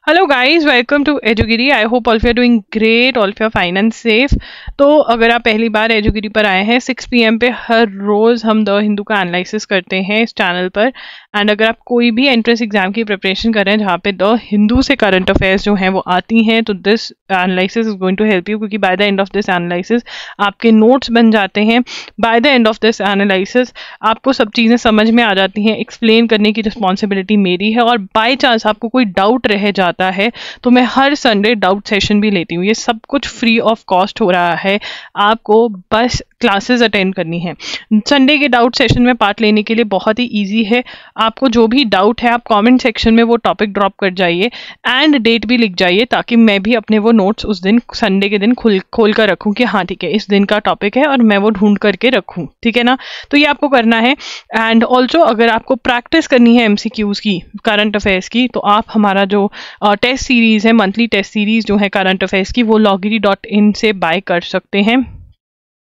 Hello guys, welcome to एजुगिरी। I hope all of you are doing great, all of you are fine and safe. तो अगर आप पहली बार एजुगिरी पर आए हैं, 6 PM पे हर रोज हम द हिंदू का एनालिसिस करते हैं इस चैनल पर। एंड अगर आप कोई भी एंट्रेंस एग्जाम की प्रिपरेशन कर रहे हैं जहाँ पे द हिंदू से करंट अफेयर्स जो हैं वो आती हैं, तो this analysis is going to help you, क्योंकि by the end of this analysis आपके नोट्स बन जाते हैं। By the end of this analysis आपको सब चीज़ें समझ में आ जाती हैं। एक्सप्लेन करने की रिस्पॉन्सिबिलिटी मेरी है, और बाई चांस आपको कोई डाउट रह जाता है तो मैं हर संडे डाउट सेशन भी लेती हूँ। ये सब कुछ फ्री ऑफ कॉस्ट हो रहा है, आपको बस क्लासेस अटेंड करनी है। संडे के डाउट सेशन में पार्ट लेने के लिए बहुत ही इजी है। आपको जो भी डाउट है आप कमेंट सेक्शन में वो टॉपिक ड्रॉप कर जाइए एंड डेट भी लिख जाइए, ताकि मैं भी अपने वो नोट्स उस दिन संडे के दिन खोल कर रखूँ कि हाँ ठीक है, इस दिन का टॉपिक है और मैं वो ढूंढ करके रखूँ। ठीक है ना? तो ये आपको करना है। एंड ऑल्सो अगर आपको प्रैक्टिस करनी है MCQs की, करंट अफेयर्स की, तो आप हमारा जो टेस्ट सीरीज है, मंथली टेस्ट सीरीज जो है करंट अफेयर्स की, वो logiri.in से बाय कर सकते हैं।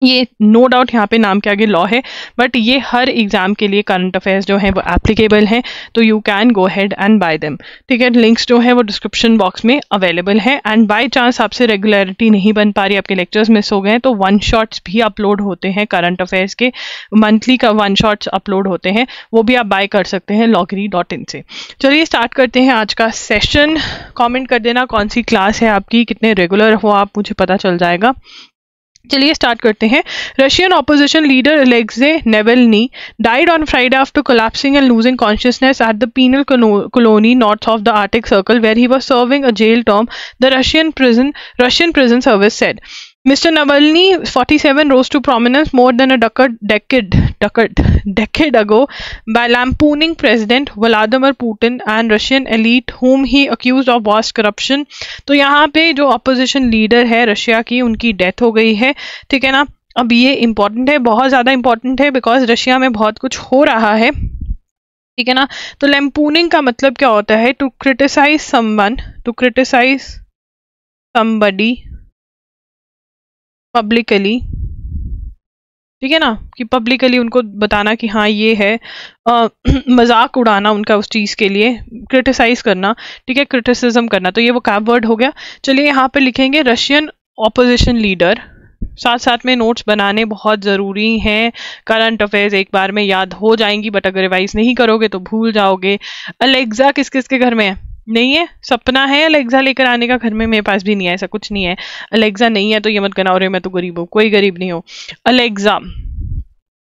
ये नो डाउट यहाँ पे नाम के आगे लॉ है, बट ये हर एग्जाम के लिए करंट अफेयर्स जो है वो एप्लीकेबल हैं, तो you can go head and bye them. ठीक है, लिंक्स जो है वो डिस्क्रिप्शन बॉक्स में अवेलेबल है। एंड बाय चांस आपसे रेगुलरिटी नहीं बन पा रही, आपके लेक्चर्स मिस हो गए, तो वन शॉट्स भी अपलोड होते हैं करंट अफेयर्स के, मंथली का वन शॉट्स अपलोड होते हैं, वो भी आप बाय कर सकते हैं logiri.in से। चलिए स्टार्ट करते हैं आज का सेशन। कॉमेंट कर देना कौन सी क्लास है आपकी, कितने रेगुलर हो आप, मुझे पता चल जाएगा। चलिए स्टार्ट करते हैं। Russian opposition leader Alexei Navalny died on Friday after collapsing and losing consciousness at the penal colony north of the Arctic Circle, where he was serving a jail term, the Russian prison service said. Mr. Navalny, 47, rose to prominence more than a decade ago by lampooning President Vladimir Putin and Russian elite, whom he accused of vast corruption. तो यहाँ पे जो opposition leader है Russia की, उनकी death हो गई है। ठीक है ना? अब ये इम्पोर्टेंट है, बहुत ज़्यादा इम्पोर्टेंट है, बिकॉज रशिया में बहुत कुछ हो रहा है। ठीक है ना? तो लैम्पूनिंग का मतलब क्या होता है? To criticise someone, to criticise somebody publicly. ठीक है ना? कि पब्लिकली उनको बताना कि हाँ ये है, मजाक उड़ाना उनका उस चीज़ के लिए, क्रिटिसाइज करना। ठीक है, क्रिटिसिज्म करना। तो ये वो कैब वर्ड हो गया। चलिए यहाँ पे लिखेंगे रशियन ऑपोजिशन लीडर। साथ साथ में नोट्स बनाने बहुत ज़रूरी हैं। करंट अफेयर्स एक बार में याद हो जाएंगी, बट अगर रिवाइज नहीं करोगे तो भूल जाओगे। अलेक्जा किस किस के घर में है? नहीं है। सपना है अलेक्जा लेकर आने का, घर में मेरे पास भी नहीं है, ऐसा कुछ नहीं है। अलेक्जा नहीं है तो ये मत कहना अरे मैं तो गरीब हूँ, कोई गरीब नहीं हो। अलेक्जा,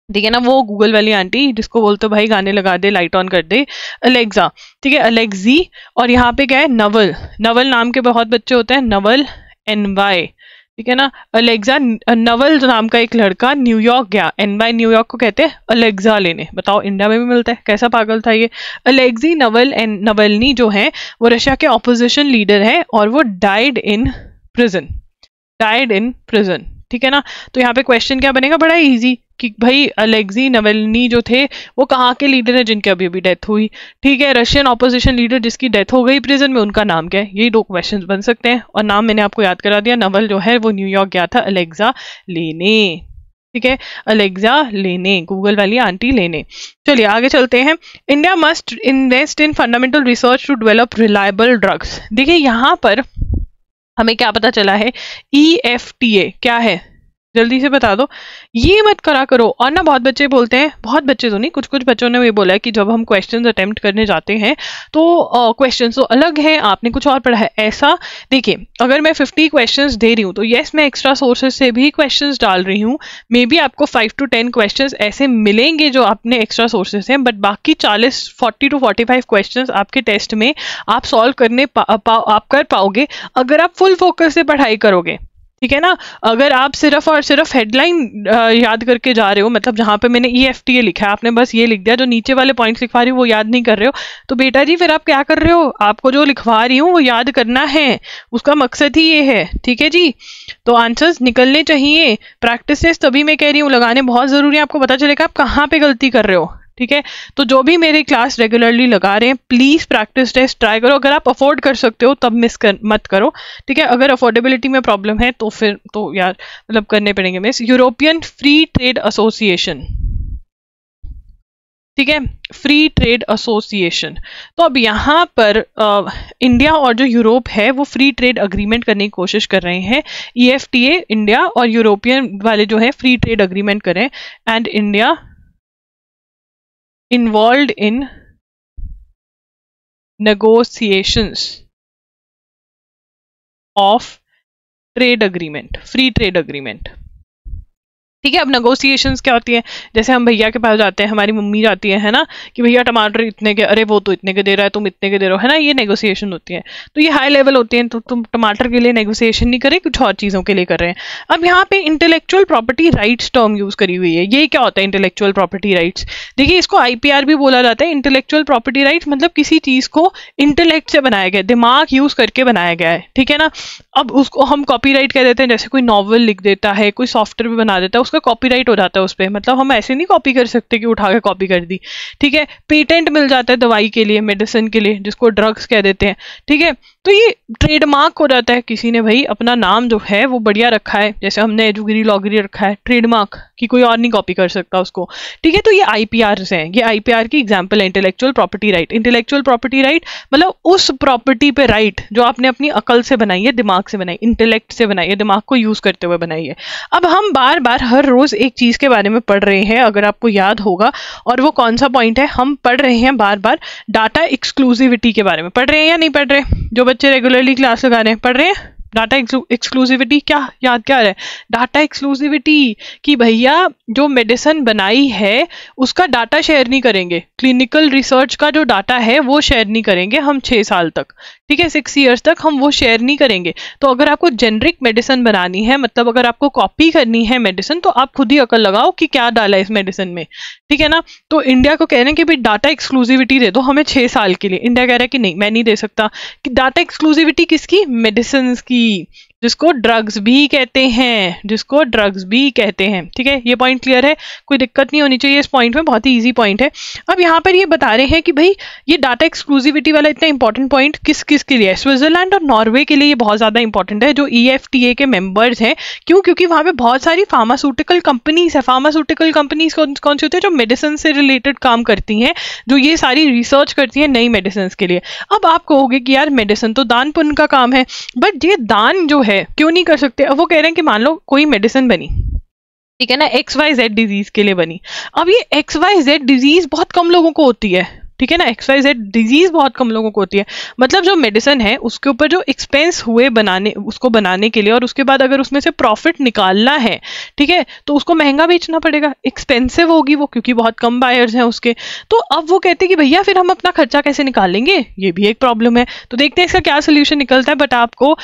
ठीक है ना, वो गूगल वाली आंटी जिसको बोलते भाई गाने लगा दे, लाइट ऑन कर दे, अलेक्जा। ठीक है, अलेक्जी। और यहाँ पे क्या है? नवल। नवल नाम के बहुत बच्चे होते हैं, नवल NY। ठीक है ना? अलेक्जा, नवल नाम का एक लड़का न्यूयॉर्क गया, NY न्यूयॉर्क को कहते हैं अलेक्जा लेने। बताओ, इंडिया में भी मिलता है, कैसा पागल था ये। अलेक्जी नवल्नी जो है वो रशिया के ऑपोजिशन लीडर है, और वो डाइड इन प्रिजन। ठीक है ना? तो यहाँ पे क्वेश्चन क्या बनेगा? बड़ा इजी, कि भाई अलेक्जी नवल्नी जो थे वो कहाँ के लीडर हैं जिनकी अभी अभी डेथ हुई। ठीक है, रशियन ऑपोजिशन लीडर जिसकी डेथ हो गई प्रिजन में, उनका नाम क्या है? यही 2 क्वेश्चन बन सकते हैं, और नाम मैंने आपको याद करा दिया। नवल जो है वो न्यूयॉर्क गया था अलेक्जा लेने। ठीक है, अलेक्जा लेने, गूगल वाली आंटी लेने। चलिए आगे चलते हैं। India must invest in fundamental research to develop reliable drugs. देखिए यहाँ पर हमें क्या पता चला है? EFTA क्या है? जल्दी से बता दो। ये मत करा करो। और ना बहुत बच्चे बोलते हैं, बहुत बच्चे तो नहीं, कुछ कुछ बच्चों ने ये बोला है कि जब हम क्वेश्चंस अटेम्प्ट करने जाते हैं तो क्वेश्चंस तो अलग हैं, आपने कुछ और पढ़ा है। ऐसा देखिए, अगर मैं 50 क्वेश्चंस दे रही हूँ तो येस मैं एक्स्ट्रा सोर्सेज से भी क्वेश्चंस डाल रही हूँ। मे बी आपको 5 to 10 क्वेश्चंस ऐसे मिलेंगे जो आपने एक्स्ट्रा सोर्सेज हैं, बट बाकी 40 to 45 क्वेश्चंस आपके टेस्ट में आप सॉल्व करने आप कर पाओगे अगर आप फुल फोकस से पढ़ाई करोगे। ठीक है ना? अगर आप सिर्फ और सिर्फ हेडलाइन याद करके जा रहे हो, मतलब जहाँ पे मैंने EFTA लिखा है आपने बस ये लिख दिया, जो नीचे वाले पॉइंट्स लिखवा रही हो वो याद नहीं कर रहे हो, तो बेटा जी फिर आप क्या कर रहे हो? आपको जो लिखवा रही हूँ वो याद करना है, उसका मकसद ही ये है। ठीक है जी? तो आंसर्स निकलने चाहिए। प्रैक्टिसेस तभी मैं कह रही हूँ लगाने बहुत ज़रूरी है, आपको पता चलेगा आप कहाँ पे गलती कर रहे हो। ठीक है, तो जो भी मेरी क्लास रेगुलरली लगा रहे हैं प्लीज प्रैक्टिस टेस्ट ट्राई करो। अगर आप अफोर्ड कर सकते हो तब मत करो। ठीक है, अगर अफोर्डेबिलिटी में प्रॉब्लम है तो फिर तो यार मतलब करने पड़ेंगे miss. European free trade association, ठीक है, फ्री ट्रेड एसोसिएशन। तो अब यहाँ पर इंडिया और जो यूरोप है वो फ्री ट्रेड अग्रीमेंट करने की कोशिश कर रहे हैं। EFTA इंडिया और यूरोपियन वाले जो है फ्री ट्रेड अग्रीमेंट करें, and India involved in negotiations of trade agreement, free trade agreement. ठीक है, अब नेगोशिएशंस क्या होती है, जैसे हम भैया के पास जाते हैं, हमारी मम्मी जाती है ना, कि भैया टमाटर इतने के, अरे वो तो इतने के दे रहा है, तुम इतने के दे रहे हो, है ना, ये नेगोशिएशन होती है। तो ये हाई लेवल होती है, तो तुम टमाटर के लिए नेगोशिएशन नहीं कर रहे, कुछ और चीज़ों के लिए कर रहे हैं। अब यहाँ पे intellectual property rights term use करी हुई है। ये क्या होता है इंटेलेक्चुअल प्रॉपर्टी राइट्स? देखिए, इसको IPR भी बोला जाता है। इंटेलेक्चुअल प्रॉपर्टी राइट्स मतलब किसी चीज़ को इंटेलेक्ट से बनाया गया, दिमाग यूज करके बनाया गया है, ठीक है ना। अब उसको हम कॉपीराइट कह देते हैं, जैसे कोई नॉवल लिख देता है, कोई सॉफ्टवेयर भी बना देता है, उसका कॉपीराइट हो जाता है उस पर। मतलब हम ऐसे नहीं कॉपी कर सकते कि उठा के कॉपी कर दी, ठीक है। पेटेंट मिल जाता है दवाई के लिए, मेडिसिन के लिए, जिसको ड्रग्स कह देते हैं, ठीक है। तो ये ट्रेडमार्क हो जाता है, किसी ने भाई अपना नाम जो है वो बढ़िया रखा है, जैसे हमने एजुगिरी लॉगिरी रखा है, ट्रेडमार्क कि कोई और नहीं कॉपी कर सकता उसको, ठीक है। तो ये IPR हैं, ये IPR की एग्जांपल है, intellectual property right. Intellectual property right मतलब उस प्रॉपर्टी पे राइट जो आपने अपनी अकल से बनाई है, दिमाग से बनाई, इंटेलेक्ट से बनाई है, दिमाग को यूज करते हुए बनाई है। अब हम बार बार हर रोज एक चीज के बारे में पढ़ रहे हैं, अगर आपको याद होगा, और वो कौन सा पॉइंट है, हम पढ़ रहे हैं बार बार डाटा एक्सक्लूसिविटी के बारे में। पढ़ रहे हैं या नहीं पढ़ रहे? जो बच्चे रेगुलरली क्लास लगा रहे हैं, पढ़ रहे हैं? डाटा एक्सक्लूसिविटी क्या याद क्या है? डाटा एक्सक्लूसिविटी कि भैया जो मेडिसिन बनाई है उसका डाटा शेयर नहीं करेंगे, क्लिनिकल रिसर्च का जो डाटा है वो शेयर नहीं करेंगे हम 6 साल तक, ठीक है, 6 ईयर्स तक हम वो शेयर नहीं करेंगे। तो अगर आपको जेनरिक मेडिसिन बनानी है, मतलब अगर आपको कॉपी करनी है मेडिसिन, तो आप खुद ही अकल लगाओ कि क्या डाला है इस मेडिसिन में, ठीक है ना। तो इंडिया को कह रहे हैं कि भाई डाटा एक्सक्लूसिविटी दे दो हमें 6 साल के लिए। इंडिया कह रहा है कि नहीं, मैं नहीं दे सकता। कि डाटा एक्सक्लूसिविटी किसकी? मेडिसिन की, जिसको ड्रग्स भी कहते हैं, जिसको ड्रग्स भी कहते हैं, ठीक है। ये पॉइंट क्लियर है, कोई दिक्कत नहीं होनी चाहिए इस पॉइंट में, बहुत ही इजी पॉइंट है। अब यहाँ पर ये बता रहे हैं कि भाई ये डाटा एक्सक्लूसिविटी वाला इतना इंपॉर्टेंट पॉइंट किस किस के लिए है? स्विट्जरलैंड और नॉर्वे के लिए ये बहुत ज्यादा इंपॉर्टेंट है, जो EFTA के मेंबर्स हैं। क्यों? क्योंकि वहां पे बहुत सारी फार्मास्यूटिकल कंपनीज है। फार्मास्यूटिकल कंपनीज कौन सी होती है? जो मेडिसिन से रिलेटेड काम करती हैं, जो ये सारी रिसर्च करती हैं नई मेडिसिन के लिए। अब आप कहोगे कि यार मेडिसिन तो दान पुण्य का काम है, बट ये दान जो है क्यों नहीं कर सकते? अब वो कह रहे हैं कि मान लो कोई मेडिसिन बनी, ठीक है ना, XYZ डिजीज के लिए बनी। अब ये XYZ डिजीज बहुत कम लोगों को होती है, ठीक है ना, XYZ डिजीज बहुत कम लोगों को होती है। मतलब जो मेडिसिन है उसके ऊपर जो एक्सपेंस हुए बनाने, उसको बनाने के लिए, और उसके बाद अगर उसमें से प्रॉफिट निकालना है, ठीक है, तो उसको महंगा बेचना पड़ेगा, एक्सपेंसिव होगी वो, क्योंकि बहुत कम बायर्स हैं उसके। तो अब वो कहते हैं कि भैया फिर हम अपना खर्चा कैसे निकालेंगे? ये भी एक प्रॉब्लम है। तो देखते हैं इसका क्या सोल्यूशन निकलता है। बट आपको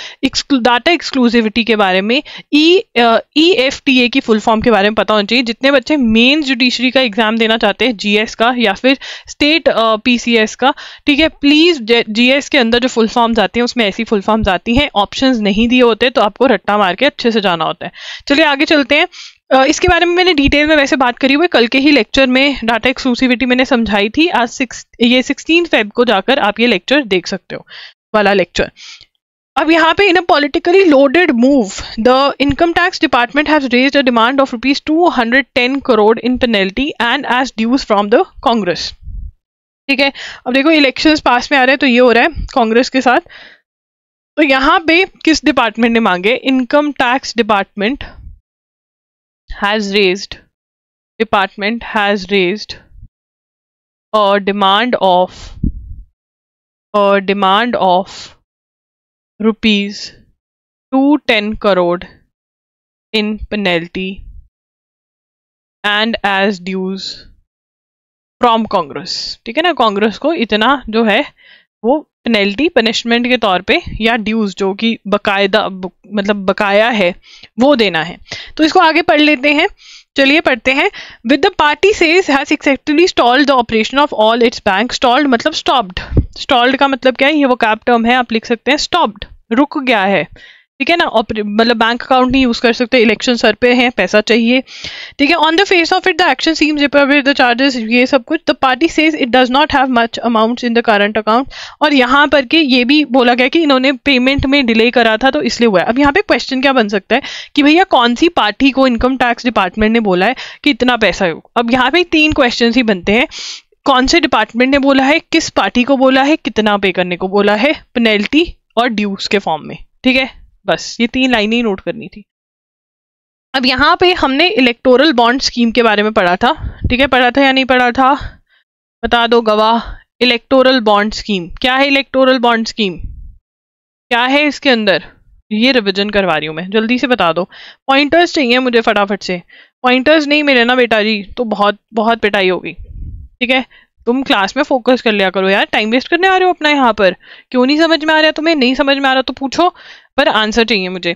डाटा एक्सक्लूसिविटी के बारे में, EFTA की फुल फॉर्म के बारे में पता होना चाहिए। जितने बच्चे मेन जुडिशरी का एग्जाम देना चाहते हैं, GS का या फिर स्टेट PCS का, ठीक है, प्लीज GS के अंदर जो फुल फॉर्म्स आती हैं उसमें ऐसी फुल फॉर्म्स आती हैं, ऑप्शंस नहीं दिए होते, तो आपको रट्टा मार के अच्छे से जाना होता है। चलिए आगे चलते हैं। इसके बारे में मैंने डिटेल में वैसे बात करी हुई, कल के ही लेक्चर में डाटा एक्सक्लूसिविटी मैंने समझाई थी। आज 16 फेब को जाकर आप ये लेक्चर देख सकते हो, वाला लेक्चर। अब यहाँ पे in a politically loaded move the income tax department has raised a demand of ₹210 crore in penalty and as dues from the Congress, ठीक है। अब देखो इलेक्शंस पास में आ रहे हैं, तो ये हो रहा है कांग्रेस के साथ। तो यहाँ पे किस डिपार्टमेंट ने मांगे? Income tax department has raised a demand of ₹210 crore in penalty and as dues from Congress, ठीक है ना। कांग्रेस को इतना जो है वो पेनल्टी, पनिशमेंट के तौर पे, या ड्यूज जो कि बकायदा मतलब बकाया है, वो देना है। तो इसको आगे पढ़ लेते हैं, चलिए पढ़ते हैं। With the party says has एक्सेप्टली stalled the operation of all its bank. Stalled मतलब स्टॉप्ड। स्टॉल्ड का मतलब क्या है? ये वो कैप टर्म है, आप लिख सकते हैं स्टॉप्ड, रुक गया है, ठीक है ना, मतलब बैंक अकाउंट नहीं यूज कर सकते, इलेक्शन सर पे है, पैसा चाहिए, ठीक है। On the face of it the action seems appropriate, the charges, ये सब कुछ, the party says it does not have much amounts in the current account. और यहाँ पर के ये भी बोला गया कि इन्होंने पेमेंट में डिले करा था तो इसलिए हुआ है। अब यहाँ पे क्वेश्चन क्या बन सकता है कि भैया कौन सी पार्टी को इनकम टैक्स डिपार्टमेंट ने बोला है कि इतना पैसा है। अब यहाँ पे 3 क्वेश्चन ही बनते हैं, कौन से डिपार्टमेंट ने बोला है, किस पार्टी को बोला है, कितना पे करने को बोला है, पेनल्टी और ड्यूज के फॉर्म में, ठीक है। बस ये 3 लाइनें ही नोट करनी थी। अब यहाँ पे हमने इलेक्टोरल बॉन्ड स्कीम के बारे में पढ़ा था, ठीक है, पढ़ा था या नहीं पढ़ा था, बता दो गवाह। इलेक्टोरल बॉन्ड स्कीम क्या है, इलेक्टोरल बॉन्ड स्कीम क्या है इसके अंदर, ये रिविजन करवा रही हूँ मैं, जल्दी से बता दो। पॉइंटर्स चाहिए मुझे फटाफट से, पॉइंटर्स नहीं मिले ना बेटा जी तो बहुत बहुत पिटाई होगी, ठीक है। तुम क्लास में फोकस कर लिया करो यार, टाइम वेस्ट करने आ रहे हो अपना यहाँ पर। क्यों नहीं समझ में आ रहा है तुम्हें, नहीं समझ में आ रहा तो पूछो, पर आंसर चाहिए मुझे।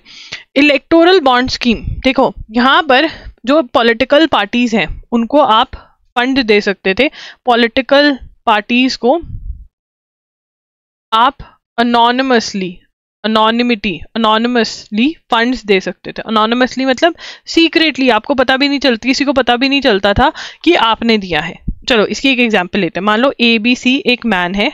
इलेक्टोरल बॉन्ड स्कीम, देखो यहाँ पर जो पॉलिटिकल पार्टीज हैं उनको आप फंड दे सकते थे, पॉलिटिकल पार्टीज को आप अनोनिमसली फंड्स दे सकते थे। अनोनिमसली मतलब सीक्रेटली, आपको पता भी नहीं चलती, किसी को पता भी नहीं चलता था कि आपने दिया है। चलो इसकी एक एग्जांपल लेते हैं, मान लो ABC एक मैन है,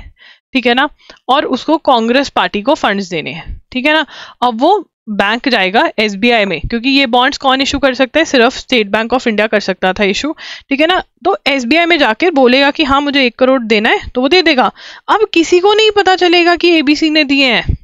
ठीक है ना, और उसको कांग्रेस पार्टी को फंड्स देने हैं, ठीक है ना। अब वो बैंक जाएगा SBI में, क्योंकि ये बॉन्ड्स कौन इशू कर सकता है, सिर्फ स्टेट बैंक ऑफ इंडिया कर सकता था इशू, ठीक है ना। तो SBI में जाके बोलेगा कि हाँ मुझे 1 करोड़ देना है, तो वो दे देगा। अब किसी को नहीं पता चलेगा कि ABC ने दिए हैं,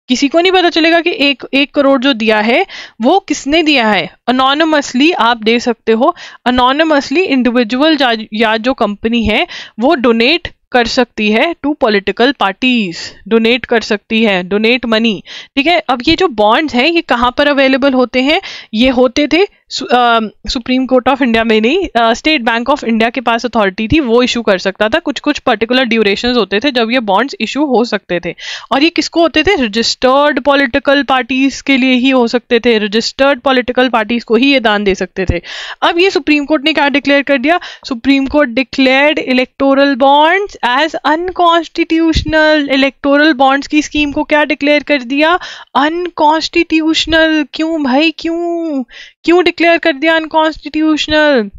किसी को नहीं पता चलेगा कि एक करोड़ जो दिया है वो किसने दिया है। अनोनिमसली आप दे सकते हो, अनोनिमसली इंडिविजुअल या जो कंपनी है वो डोनेट कर सकती है टू पॉलिटिकल पार्टीज, डोनेट कर सकती है, डोनेट मनी, ठीक है। अब ये जो बॉन्ड्स हैं ये कहाँ पर अवेलेबल होते हैं, ये होते थे सुप्रीम कोर्ट ऑफ इंडिया में नहीं, स्टेट बैंक ऑफ इंडिया के पास अथॉरिटी थी, वो इशू कर सकता था। कुछ कुछ पर्टिकुलर ड्यूरेशंस होते थे जब ये बॉन्ड्स इशू हो सकते थे, और ये किसको होते थे, रजिस्टर्ड पॉलिटिकल पार्टीज के लिए ही हो सकते थे, रजिस्टर्ड पॉलिटिकल पार्टीज को ही ये दान दे सकते थे। अब ये सुप्रीम कोर्ट ने क्या डिक्लेयर कर दिया, Supreme Court declared electoral bonds as unconstitutional. Electoral bonds की स्कीम को क्या डिक्लेयर कर दिया, अनकॉन्स्टिट्यूशनल। क्यों भाई, क्यों डिक्लेयर कर दिया अनकॉन्स्टिट्यूशनल,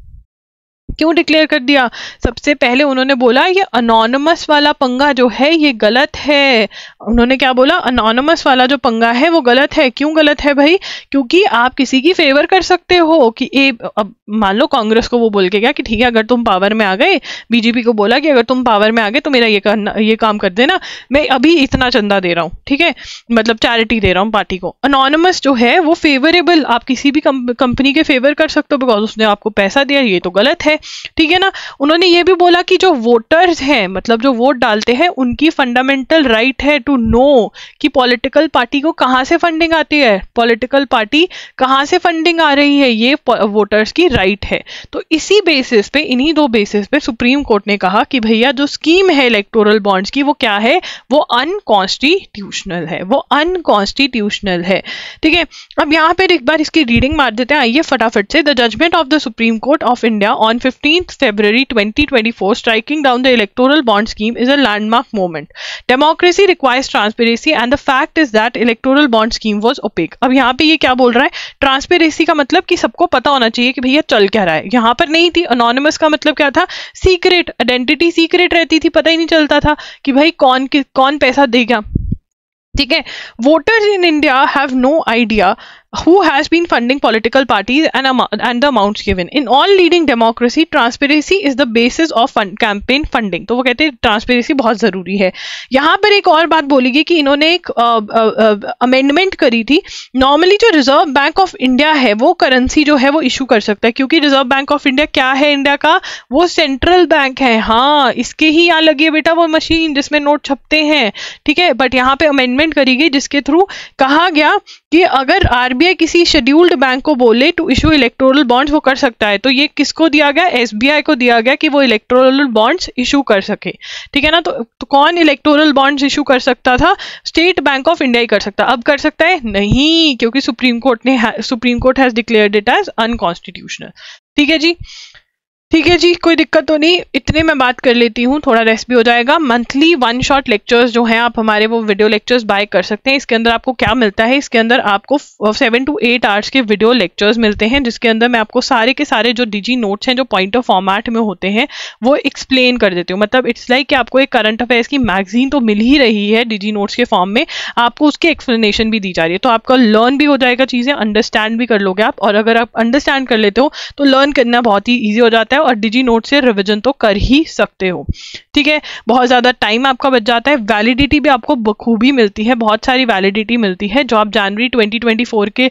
क्यों डिक्लेयर कर दिया? सबसे पहले उन्होंने बोला ये अनोनिमस वाला पंगा जो है ये गलत है। उन्होंने क्या बोला, अनोनिमस वाला जो पंगा है वो गलत है। क्यों गलत है भाई? क्योंकि आप किसी की फेवर कर सकते हो कि अब मान लो कांग्रेस को वो बोल के गया कि ठीक है अगर तुम पावर में आ गए, बीजेपी को बोला कि अगर तुम पावर में आ गए तो मेरा ये काम कर देना, मैं अभी इतना चंदा दे रहा हूँ, ठीक है, मतलब चैरिटी दे रहा हूँ पार्टी को। अनोनिमस जो है वो फेवरेबल, आप किसी भी कंपनी के फेवर कर सकते हो बिकॉज उसने आपको पैसा दिया, ये तो गलत है, ठीक है ना। उन्होंने ये भी बोला कि जो वोटर्स हैं, मतलब जो वोट डालते हैं, उनकी फंडामेंटल राइट है टू नो कि पॉलिटिकल पार्टी को कहाँ से फंडिंग आती है, पॉलिटिकल पार्टी कहाँ से फंडिंग आ रही है, ये वोटर्स की राइट है। तो इसी बेसिस पे, इन्हीं दो बेसिस पे सुप्रीम कोर्ट ने कहा कि भैया जो स्कीम है इलेक्टोरल बॉन्ड्स की वो क्या है, वो अनकॉन्स्टिट्यूशनल है, वो अनकॉन्स्टिट्यूशनल है, ठीक है। अब यहाँ पर एक बार इसकी रीडिंग मार देते हैं, आइए फटाफट से। The judgement of the Supreme Court of India on 15th February 2024 striking down the electoral bond scheme is a landmark moment. Democracy requires transparency and the fact is that electoral bond scheme was opaque. अब यहाँ पे ये क्या बोल रहा है, transparency का मतलब कि सबको पता होना चाहिए कि भैया चल क्या रहा है। यहाँ पर नहीं थी। अनोनिमस का मतलब क्या था, सीक्रेट, आइडेंटिटी सीक्रेट रहती थी, पता ही नहीं चलता था कि भाई कौन पैसा देगा, ठीक है। Voters in India have no idea who has been funding political parties and the amounts given. In all leading democracy, transparency is the basis of campaign funding. तो वो कहते हैं ट्रांसपेरेंसी बहुत जरूरी है। यहाँ पर एक और बात बोलेगी कि इन्होंने एक अमेंडमेंट करी थी। नॉर्मली जो रिजर्व बैंक ऑफ इंडिया है वो करेंसी जो है वो इशू कर सकता है, क्योंकि रिजर्व बैंक ऑफ इंडिया क्या है इंडिया का, वो सेंट्रल बैंक है। हाँ, इसके ही यहाँ लगी है बेटा वो मशीन जिसमें नोट छपते हैं, ठीक है। बट यहाँ पे अमेंडमेंट करी गई जिसके थ्रू कहा गया कि अगर आरबीआई किसी शेड्यूल्ड बैंक को बोले टू इशू इलेक्टोरल बॉन्ड्स वो कर सकता है। तो ये किसको दिया गया, एसबीआई को दिया गया कि वो इलेक्टोरल बॉन्ड्स इशू कर सके, ठीक है ना। तो कौन इलेक्टोरल बॉन्ड्स इशू कर सकता था, स्टेट बैंक ऑफ इंडिया ही कर सकता। अब कर सकता है नहीं, क्योंकि Supreme Court has declared it as unconstitutional, ठीक है जी। ठीक है जी, कोई दिक्कत तो नहीं, इतने मैं बात कर लेती हूँ, थोड़ा रेस्ट भी हो जाएगा। मंथली 1 शॉट लेक्चर्स जो हैं आप हमारे वो वीडियो लेक्चर्स बाय कर सकते हैं। इसके अंदर आपको क्या मिलता है, इसके अंदर आपको 7 to 8 आवर्स के वीडियो लेक्चर्स मिलते हैं, जिसके अंदर मैं आपको सारे के सारे जो डिजी नोट्स हैं जो पॉइंटर फॉर्मेट में होते हैं वो एक्सप्लेन कर देती हूँ। मतलब इट्स लाइक कि आपको एक करंट अफेयर्स की मैगजीन तो मिल ही रही है डिजी नोट्स के फॉर्म में, आपको उसकी एक्सप्लेनेशन भी दी जा रही है, तो आपका लर्न भी हो जाएगा, चीज़ें अंडरस्टैंड भी कर लोगे आप। और अगर आप अंडरस्टैंड कर लेते हो तो लर्न करना बहुत ही ईजी हो जाता है और डिजी नोट से रिवीजन तो कर ही सकते हो। ठीक है, बहुत ज़्यादा टाइम आपका बच जाता है। वैलिडिटी भी आपको बखूबी मिलती है, बहुत सारी वैलिडिटी मिलती है। जो आप जनवरी 2024 के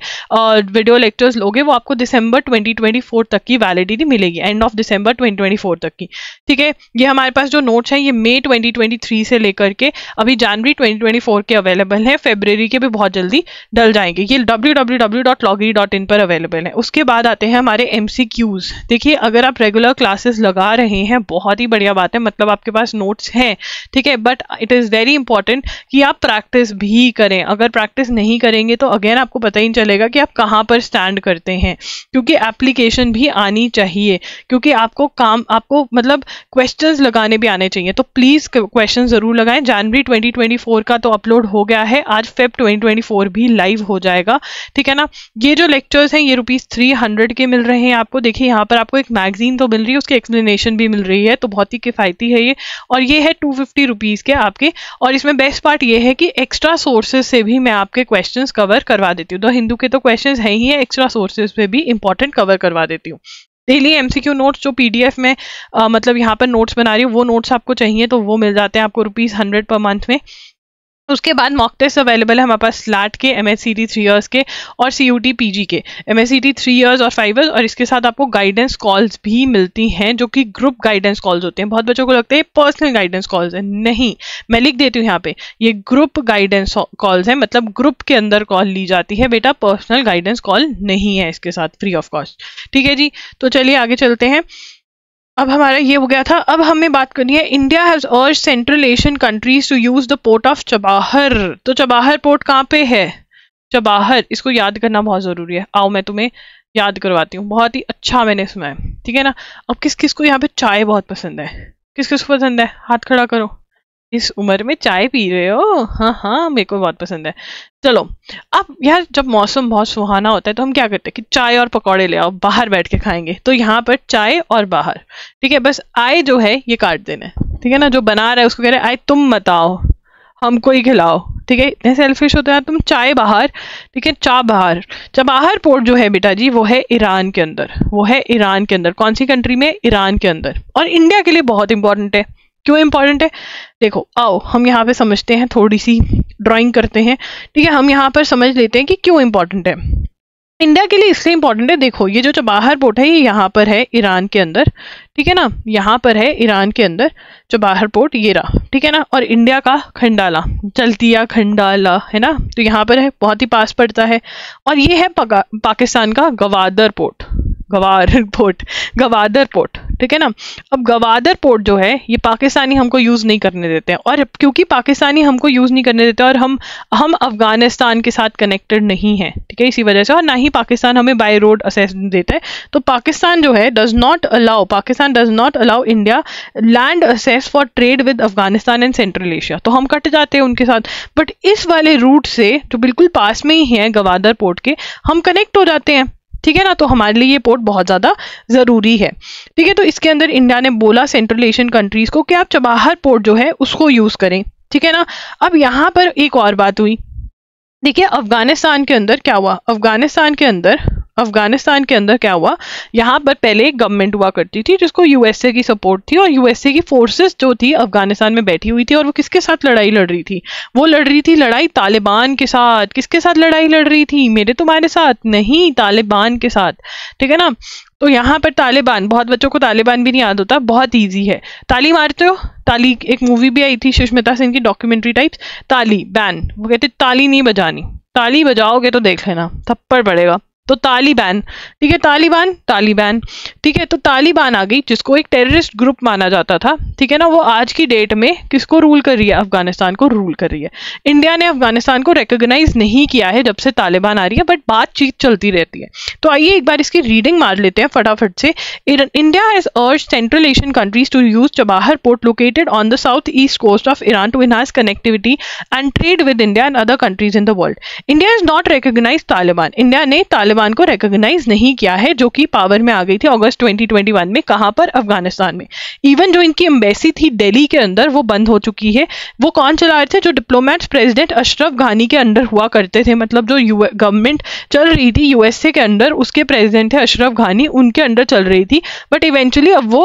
वीडियो लेक्चर्स लोगे वो आपको दिसंबर 2024 तक की वैलिडिटी मिलेगी, एंड ऑफ दिसंबर 2024 तक की। ठीक है, ये हमारे पास जो नोट्स हैं ये मई 2023 से लेकर के अभी जनवरी 2024 के अवेलेबल है, फेब्रवरी के भी बहुत जल्दी डल जाएंगे। ये www.logri.in पर अवेलेबल है। उसके बाद आते हैं हमारे MCQs। देखिए, अगर आप रेगुलर क्लासेस लगा रहे हैं बहुत ही बढ़िया बात है, मतलब आपके पास नोट्स हैं, ठीक है, but it is very important कि आप प्रैक्टिस भी करें। अगर प्रैक्टिस नहीं करेंगे तो अगेन आपको पता ही नहीं चलेगा कि आप कहाँ पर स्टैंड करते हैं, क्योंकि एप्लीकेशन भी आनी चाहिए, क्योंकि आपको मतलब क्वेश्चंस लगाने भी आने चाहिए। तो प्लीज़ क्वेश्चन ज़रूर लगाएं। जनवरी 2024 का तो अपलोड हो गया है, आज फेब 2024 भी लाइव हो जाएगा। ठीक है ना, ये जो लेक्चर्स हैं ये ₹300 के मिल रहे हैं आपको। देखिए यहाँ पर आपको एक मैगजीन तो मिल रही है, उसकी एक्सप्लेनेशन भी मिल रही है, तो बहुत ही किफ़ायती है ये। और ये है ₹250 के आपके। और इसमें बेस्ट पार्ट ये है कि एक्स्ट्रा सोर्सेज से भी मैं आपके क्वेश्चंस कवर करवा देती हूँ। द हिंदू के तो क्वेश्चंस हैं ही है, एक्स्ट्रा सोर्सेज पे भी इंपॉर्टेंट कवर करवा देती हूँ। डेली MCQ नोट्स जो PDF में मतलब यहाँ पर नोट्स बना रही हूँ, वो नोट्स आपको चाहिए तो वो मिल जाते हैं आपको ₹100 पर मंथ में। उसके बाद मॉक टेस्ट अवेलेबल है हमारे पास स्लैट के, MSCT 3 इयर्स के और CUT PG के। MSCT 3 इयर्स और 5 इयर्स, और इसके साथ आपको गाइडेंस कॉल्स भी मिलती हैं जो कि ग्रुप गाइडेंस कॉल्स होते हैं। बहुत बच्चों को लगता है पर्सनल गाइडेंस कॉल्स है, नहीं, मैं लिख देती हूँ यहाँ पे, ये ग्रुप गाइडेंस कॉल्स है, मतलब ग्रुप के अंदर कॉल ली जाती है बेटा, पर्सनल गाइडेंस कॉल नहीं है इसके साथ, फ्री ऑफ कॉस्ट। ठीक है जी, तो चलिए आगे चलते हैं। अब हमारा ये हो गया था, अब हमें बात करनी है India has urge Central Asian countries to use the port of Chabahar. तो चबाहर पोर्ट कहाँ पे है? चबाहर, इसको याद करना बहुत जरूरी है। आओ मैं तुम्हें याद करवाती हूँ, बहुत ही अच्छा मैंने सुना है, ठीक है ना। अब किस किस को यहाँ पे चाय बहुत पसंद है, किस किस को पसंद है, हाथ खड़ा करो। इस उम्र में चाय पी रहे हो? हाँ हाँ, मेरे को बहुत पसंद है। चलो, अब यार जब मौसम बहुत सुहाना होता है तो हम क्या करते हैं कि चाय और पकौड़े ले आओ, बाहर बैठ के खाएंगे। तो यहाँ पर चाय और बाहर, ठीक है, बस आए जो है ये काट देना है, ठीक है ना। जो बना रहा है उसको कह रहे आए तुम मत आओ, हमको ही खिलाओ, ठीक है। इतने सेल्फिश होते हैं तुम। चाय बाहर, ठीक है, चा बाहर। चबाहर पोर्ट जो है बेटा जी वो है ईरान के अंदर, वो है ईरान के अंदर। कौन सी कंट्री में? ईरान के अंदर। और इंडिया के लिए बहुत इंपॉर्टेंट है। क्यों इंपॉर्टेंट है? देखो आओ हम यहाँ पे समझते हैं, थोड़ी सी ड्राइंग करते हैं, ठीक है। हम यहाँ पर समझ लेते हैं कि क्यों इंपॉर्टेंट है। इंडिया के लिए इसलिए इंपॉर्टेंट है, देखो ये जो चबाहर पोर्ट है ये यहाँ पर है ईरान के अंदर, ठीक है ना, यहाँ पर है ईरान के अंदर चबाहर पोर्ट, ये रहा, ठीक है ना। और इंडिया का खंडाला, चलतिया खंडाला है ना, तो यहाँ पर है, बहुत ही पास पड़ता है। और ये है पाकिस्तान का गवादर पोर्ट, गवादर पोर्ट, ठीक है ना। अब गवादर पोर्ट जो है ये पाकिस्तानी हमको यूज नहीं करने देते हैं, और क्योंकि पाकिस्तानी हमको यूज नहीं करने देते और हम अफगानिस्तान के साथ कनेक्टेड नहीं है, ठीक है, इसी वजह से। और ना ही पाकिस्तान हमें बाय रोड असेस देता है, तो पाकिस्तान जो है Pakistan does not allow India land assess for trade with Afghanistan and central Asia, तो हम कट जाते हैं उनके साथ। बट इस वाले रूट से जो बिल्कुल पास में ही है गवादर पोर्ट के, हम कनेक्ट हो जाते हैं, ठीक है ना। तो हमारे लिए ये पोर्ट बहुत ज्यादा जरूरी है, ठीक है। तो इसके अंदर इंडिया ने बोला सेंट्रल एशियन कंट्रीज को कि आप चबाहर पोर्ट जो है उसको यूज करें, ठीक है ना। अब यहाँ पर एक और बात हुई, देखिए अफगानिस्तान के अंदर क्या हुआ, अफगानिस्तान के अंदर क्या हुआ, यहाँ पर पहले एक गवर्नमेंट हुआ करती थी जिसको USA की सपोर्ट थी, और USA की फोर्सेस जो थी अफगानिस्तान में बैठी हुई थी, और वो किसके साथ लड़ाई लड़ रही थी? वो लड़ रही थी लड़ाई तालिबान के साथ। किसके साथ लड़ाई लड़ रही थी? मेरे तुम्हारे साथ नहीं, तालिबान के साथ, ठीक है ना। तो यहाँ पर तालिबान, बहुत बच्चों को तालिबान भी नहीं याद होता, बहुत ईजी है। ताली मारते हो, ताली, एक मूवी भी आई थी सुष्मिता सेन की, डॉक्यूमेंट्री टाइप्स, ताली बैन, वो कहते ताली नहीं बजानी, ताली बजाओगे तो देख लेना थप्पड़ पड़ेगा, तो तालिबान, ठीक है, तालिबान, ठीक है। तो तालिबान आ गई, जिसको एक टेररिस्ट ग्रुप माना जाता था, ठीक है ना। वो आज की डेट में किसको रूल कर रही है? अफगानिस्तान को रूल कर रही है। इंडिया ने अफगानिस्तान को रिकॉग्नाइज नहीं किया है जब से तालिबान आ रही है, बट बातचीत चलती रहती है। तो आइए एक बार इसकी रीडिंग मार लेते हैं फटाफट से। India has urged Central Asian countries to use Chabahar port located on the south east coast of Iran to enhance connectivity and trade with India and other countries in the world. India has not recognise Taliban. India ने Taliban को recognise नहीं किया है, जो कि power में आ गई थी अगस्त 2021 में। कहां पर? अफगानिस्तान में। इवन जो इनकी एम्बेसी थी दिल्ली के अंदर, वो बंद हो चुकी है। वो कौन चला रहे थे? जो डिप्लोमेट्स प्रेसिडेंट अशरफ घानी के अंडर हुआ करते थे, मतलब जो गवर्नमेंट चल रही थी यूएसए के अंडर, उसके प्रेसिडेंट थे अशरफ घानी, उनके अंडर चल रही थी। बट इवेंचुअली अब वो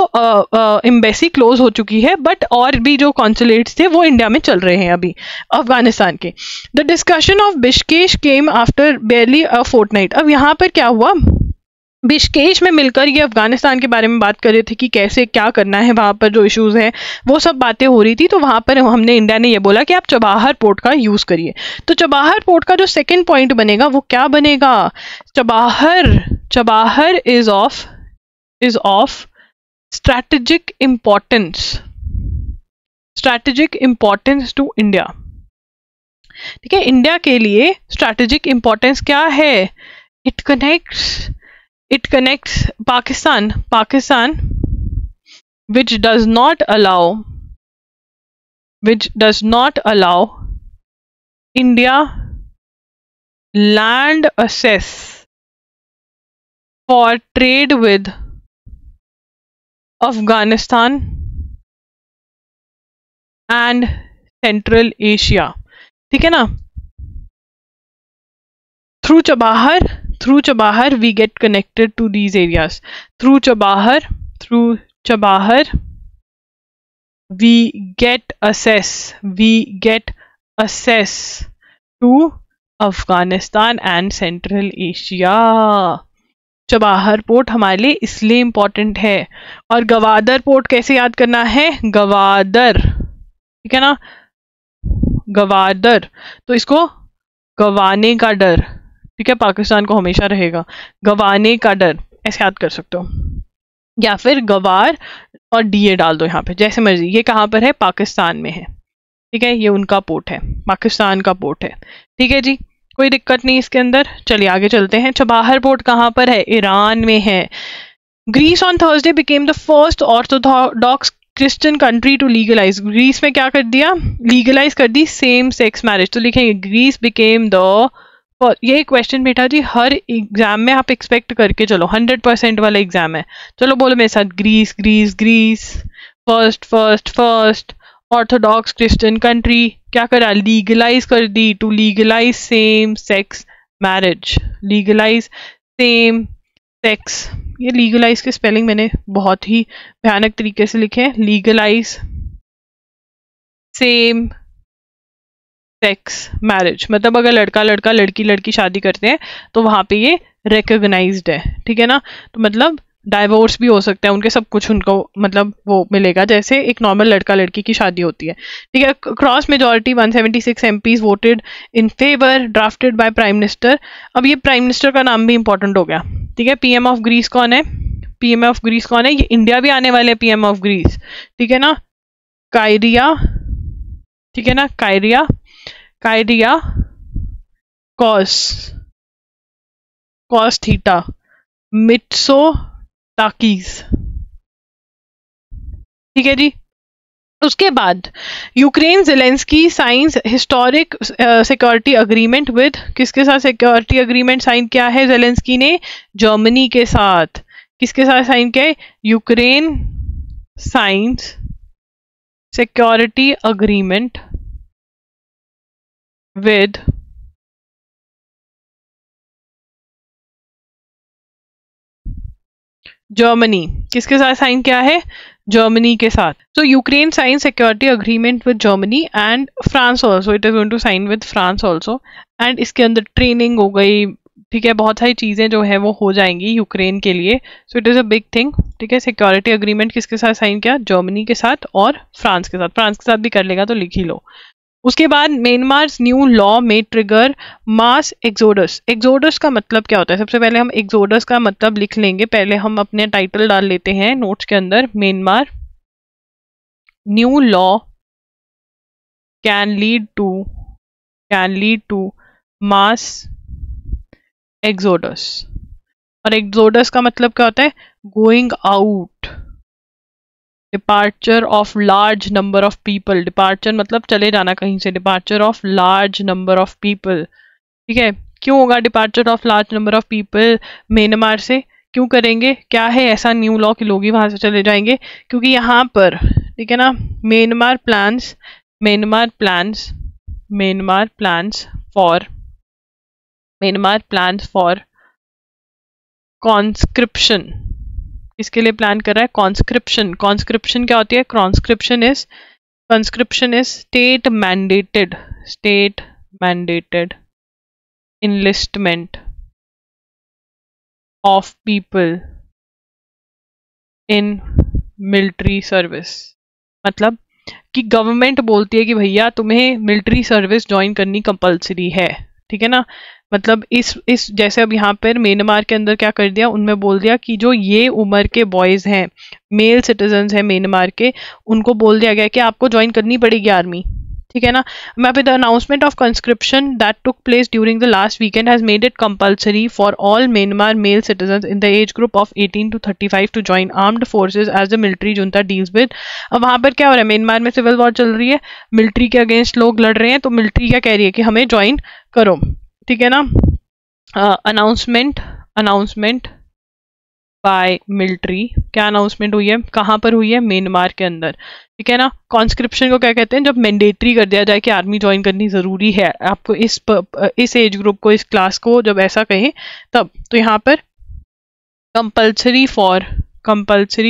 एम्बेसी क्लोज हो चुकी है, बट और भी जो कॉन्सुलेट्स थे वो इंडिया में चल रहे हैं अभी अफगानिस्तान के। The discussion of Bishkek came after barely a fortnight. अब यहाँ पर क्या हुआ? बिश्केश में मिलकर ये अफगानिस्तान के बारे में बात कर रहे थे कि कैसे क्या करना है, वहाँ पर जो इश्यूज हैं वो सब बातें हो रही थी। तो वहाँ पर हमने, इंडिया ने ये बोला कि आप चबाहर पोर्ट का यूज़ करिए। तो चबाहर पोर्ट का जो सेकंड पॉइंट बनेगा वो क्या बनेगा? Chabahar is of strategic importance to India. ठीक है, इंडिया के लिए स्ट्रैटेजिक इम्पोर्टेंस क्या है? It connects Pakistan, which does not allow India land access for trade with Afghanistan and Central Asia। ठीक है ना। Through Chabahar we get connected to these areas. Through Chabahar we get access to Afghanistan and Central Asia। Chabahar port हमारे लिए इसलिए important है। और Gwadar port कैसे याद करना है? गवादर, ठीक है ना, गवादर। तो इसको गवाने का डर, ठीक है, पाकिस्तान को हमेशा रहेगा। गवाने का डर ऐसे याद कर सकते हो, या फिर गवार और डीए डाल दो यहाँ पे, जैसे मर्जी। ये कहाँ पर है? पाकिस्तान में है, ठीक है, ये उनका पोर्ट है, पाकिस्तान का पोर्ट है। ठीक है जी, कोई दिक्कत नहीं इसके अंदर। चलिए आगे चलते हैं। चबाहर पोर्ट कहाँ पर है? ईरान में है। Greece on Thursday became the first Orthodox Christian country to legalise. Greece में क्या कर दिया? लीगलाइज कर दी सेम सेक्स मैरिज। तो लिखेंगे ग्रीस बिकेम द, ये क्वेश्चन बेटा जी हर एग्जाम में आप एक्सपेक्ट करके चलो, 100% वाला एग्जाम है। चलो बोलो मेरे साथ, Greece first Orthodox Christian country क्या करा? लीगलाइज कर दी, to legalise same sex marriage. Legalise same sex, ये लीगलाइज के स्पेलिंग मैंने बहुत ही भयानक तरीके से लिखे हैं। लीगलाइज सेम सेक्स मैरिज, मतलब अगर लड़का लड़की शादी करते हैं तो वहां पे ये रिकॉग्नाइज्ड है, ठीक है ना। तो मतलब डाइवोर्स भी हो सकता है उनके, सब कुछ उनको मतलब वो मिलेगा जैसे एक नॉर्मल लड़का लड़की की शादी होती है, ठीक है। Cross majority 176 MPs voted in favour, drafted by prime minister. अब ये प्राइम मिनिस्टर का नाम भी इंपॉर्टेंट हो गया, ठीक है। पीएम ऑफ ग्रीस कौन है? पीएम ऑफ ग्रीस कौन है? ये इंडिया भी आने वाले पीएम ऑफ ग्रीस, ठीक है ना, कायरिया, ठीक है ना, कायरिया कॉस थीटा मित्सोताकीज, ठीक है जी। उसके बाद Ukraine Zelensky science historic security agreement with, किसके साथ सिक्योरिटी अग्रीमेंट साइन किया है ज़ेलेंस्की ने? जर्मनी के साथ। किसके साथ साइन किया है? Ukraine signs security agreement with Germany. किसके साथ साइन किया है? जर्मनी के साथ। So Ukraine sign security agreement with Germany and France also, it is going to sign with France also. And इसके अंदर ट्रेनिंग हो गई, ठीक है, बहुत सारी चीजें जो है वो हो जाएंगी यूक्रेन के लिए। So it is a big thing, ठीक है। सिक्योरिटी अग्रीमेंट किसके साथ साइन किया? जर्मनी के साथ और फ्रांस के साथ। फ्रांस के साथ भी कर लेगा तो लिख ही लो। उसके बाद म्यांमार्स न्यू लॉ में ट्रिगर मास एक्सोडस। एक्सोडस का मतलब क्या होता है? सबसे पहले हम एक्सोडस का मतलब लिख लेंगे, पहले हम अपने टाइटल डाल लेते हैं नोट्स के अंदर। Myanmar new law can lead to mass exodus. और एक्सोडस का मतलब क्या होता है? Going out, departure of large number of people. Departure मतलब चले जाना कहीं से, departure of large number of people. ठीक है, क्यों होगा departure of large number of people Myanmar से? क्यों करेंगे? क्या है ऐसा न्यू लॉ कि लोग ही वहां से चले जाएंगे? क्योंकि यहाँ पर, ठीक है ना, म्यांमार प्लान्स फॉर कॉन्स्क्रिप्शन। इसके लिए प्लान कर रहा है कॉन्स्क्रिप्शन। कॉन्स्क्रिप्शन क्या होती है? Conscription is state mandated enlistment of people in military service। मतलब कि गवर्नमेंट बोलती है कि भैया तुम्हें मिलिट्री सर्विस ज्वाइन करनी कंपलसरी है। ठीक है ना, मतलब इस जैसे अब यहाँ पर म्यांमार के अंदर क्या कर दिया, उनमें बोल दिया कि जो ये उम्र के बॉयज हैं, मेल सिटीजन्स हैं म्यांमार के, उनको बोल दिया गया कि आपको ज्वाइन करनी पड़ेगी आर्मी। ठीक है ना, मैं पे the announcement of conscription that took place during the last weekend has made it compulsory for all Myanmar male citizens in the age group of 18 to 35 to join armed forces as the military junta deals with. अब वहां पर क्या हो रहा है? Myanmar में civil war चल रही है, मिलिट्री के अगेंस्ट लोग लड़ रहे हैं, तो मिलिट्री क्या कह रही है कि हमें ज्वाइन करो। ठीक है ना, अनाउंसमेंट बाय मिलिट्री। क्या अनाउंसमेंट हुई है? कहाँ पर हुई है? म्यांमार के अंदर। ठीक है ना, कॉन्स्क्रिप्शन को क्या कहते हैं? जब मैंडेटरी कर दिया जाए कि आर्मी ज्वाइन करनी जरूरी है आपको, इस एज ग्रुप को, इस क्लास को जब ऐसा कहें तब। तो यहाँ पर compulsory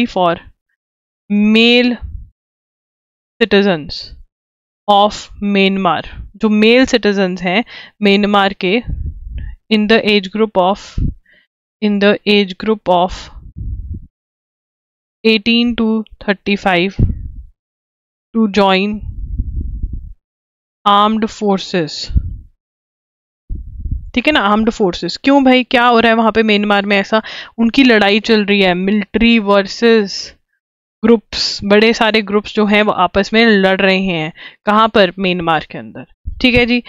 for male citizens of Myanmar, जो मेल सिटीजन्स हैं म्यांमार के, इन the age group of 18 to 35 to join armed forces. ठीक है ना, आर्म्ड फोर्सेस। क्यों भाई, क्या हो रहा है वहां पे म्यांमार में? ऐसा उनकी लड़ाई चल रही है, मिलिट्री वर्सेस ग्रुप्स, बड़े सारे ग्रुप्स जो हैं वो आपस में लड़ रहे हैं। कहाँ पर? म्यांमार के अंदर। ठीक है जी,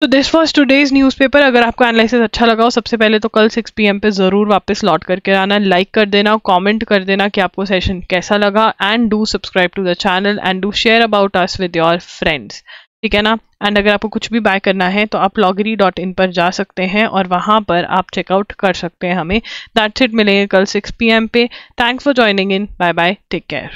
तो दिस वॉज टूडेज न्यूज़पेपर। अगर आपको एनालिसिस अच्छा लगा हो, सबसे पहले तो कल 6 PM पे ज़रूर वापस लौट करके आना, लाइक कर देना, कमेंट कर देना कि आपको सेशन कैसा लगा, and do subscribe to the channel and do share about us with your friends. ठीक है ना, एंड अगर आपको कुछ भी बाय करना है तो आप loggery.in पर जा सकते हैं और वहाँ पर आप चेकआउट कर सकते हैं हमें। दैट्स इट, मिलेंगे कल 6 PM पे। Thanks for joining in, bye bye, take care.